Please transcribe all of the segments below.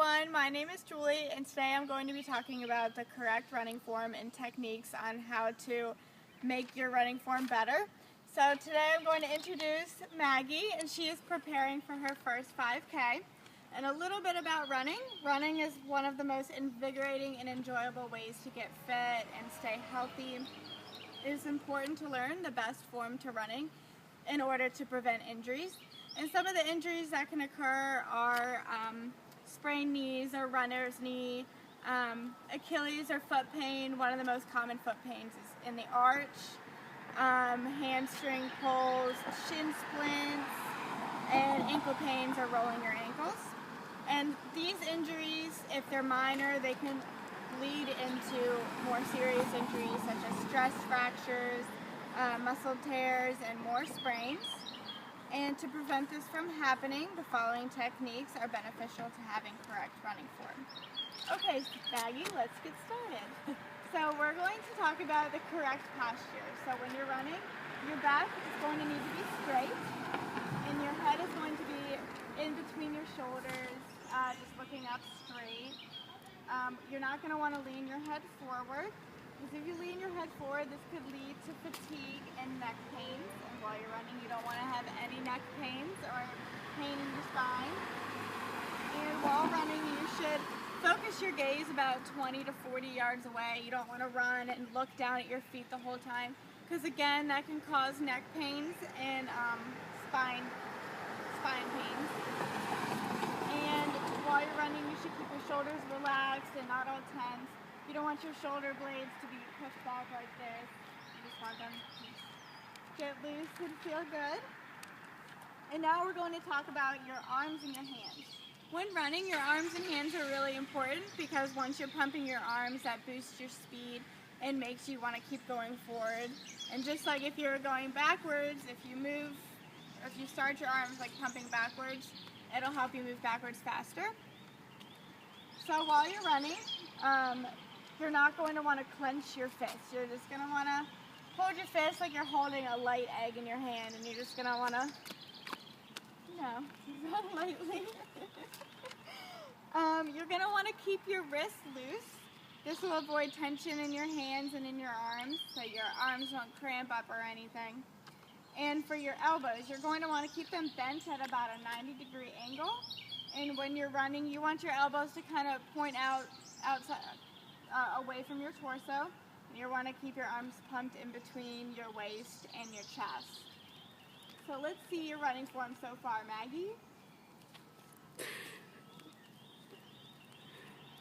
everyone, my name is Julie and today I'm going to be talking about the correct running form and techniques on how to make your running form better. So today I'm going to introduce Maggie, and she is preparing for her first 5K. And a little bit about running. Running is one of the most invigorating and enjoyable ways to get fit and stay healthy. It is important to learn the best form to running in order to prevent injuries. And some of the injuries that can occur are sprained knees or runner's knee, Achilles or foot pain. One of the most common foot pains is in the arch, hamstring pulls, shin splints, and ankle pains or rolling your ankles. And these injuries, if they're minor, they can lead into more serious injuries such as stress fractures, muscle tears, and more sprains. And to prevent this from happening, the following techniques are beneficial to having correct running form. Okay, Maggie, let's get started. So we're going to talk about the correct posture. So when you're running, your back is going to need to be straight, and your head is going to be in between your shoulders, just looking up straight. You're not going to want to lean your head forward, because if you lean your head forward, this could lead to fatigue and neck pains. And while you're running, you don't want to have any neck pains or pain in your spine. And while running, you should focus your gaze about 20 to 40 yards away. You don't want to run and look down at your feet the whole time, because again, that can cause neck pains and spine pains. And while you're running, you should keep your shoulders relaxed and not all tense. You don't want your shoulder blades to be pushed back like this. You just want them to get loose and feel good. And now we're going to talk about your arms and your hands. When running, your arms and hands are really important, because once you're pumping your arms, that boosts your speed and makes you want to keep going forward. And just like if you're going backwards, if you move, or if you start your arms like pumping backwards, it'll help you move backwards faster. So while you're running, you're not going to want to clench your fists. You're just going to want to hold your fist like you're holding a light egg in your hand, and you're just going to want to, run lightly. You're going to want to keep your wrists loose. This will avoid tension in your hands and in your arms, so your arms won't cramp up or anything. And for your elbows, you're going to want to keep them bent at about a 90-degree angle. And when you're running, you want your elbows to kind of point outside, away from your torso. And you want to keep your arms pumped in between your waist and your chest. So let's see your running form so far, Maggie.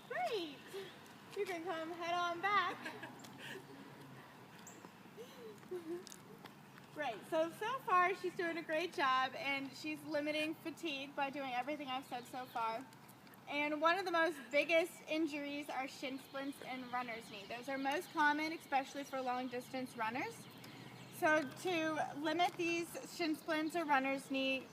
Great! You can come head on back. Great, so far she's doing a great job, and she's limiting fatigue by doing everything I've said so far. And one of the most biggest injuries are shin splints and runner's knee. Those are most common, especially for long distance runners. So to limit these shin splints or runner's knee,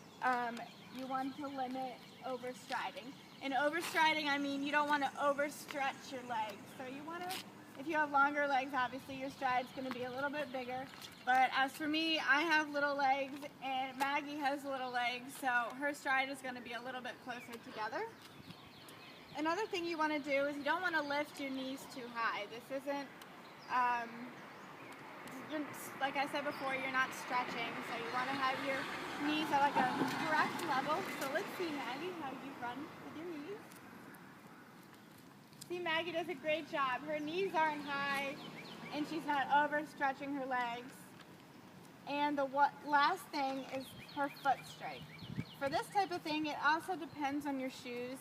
you want to limit overstriding. And overstriding, I mean you don't want to overstretch your legs. So you want to, if you have longer legs, obviously your stride's going to be a little bit bigger. But as for me, I have little legs, and Maggie has little legs, so her stride is going to be a little bit closer together. Another thing you want to do is you don't want to lift your knees too high. This isn't, like I said before, you're not stretching, so you want to have your knees at like a correct level. So let's see, Maggie, how you run with your knees. See, Maggie does a great job. Her knees aren't high, and she's not overstretching her legs. And the last thing is her foot strike. For this type of thing, it also depends on your shoes.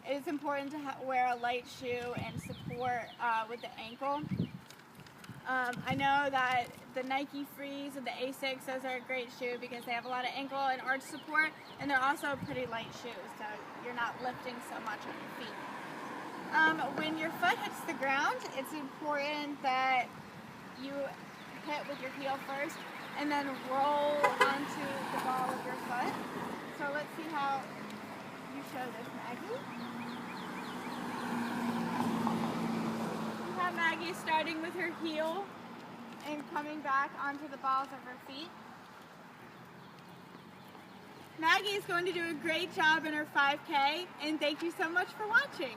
It is important to wear a light shoe and support with the ankle. I know that the Nike Freeze and the Asics, those are a great shoe because they have a lot of ankle and arch support, and they're also pretty light shoes, so you're not lifting so much on your feet. When your foot hits the ground, it's important that you hit with your heel first and then roll onto the ball of your foot. So let's see how you show this, Maggie. You have Maggie starting with her heel and coming back onto the balls of her feet. Maggie is going to do a great job in her 5K, and thank you so much for watching.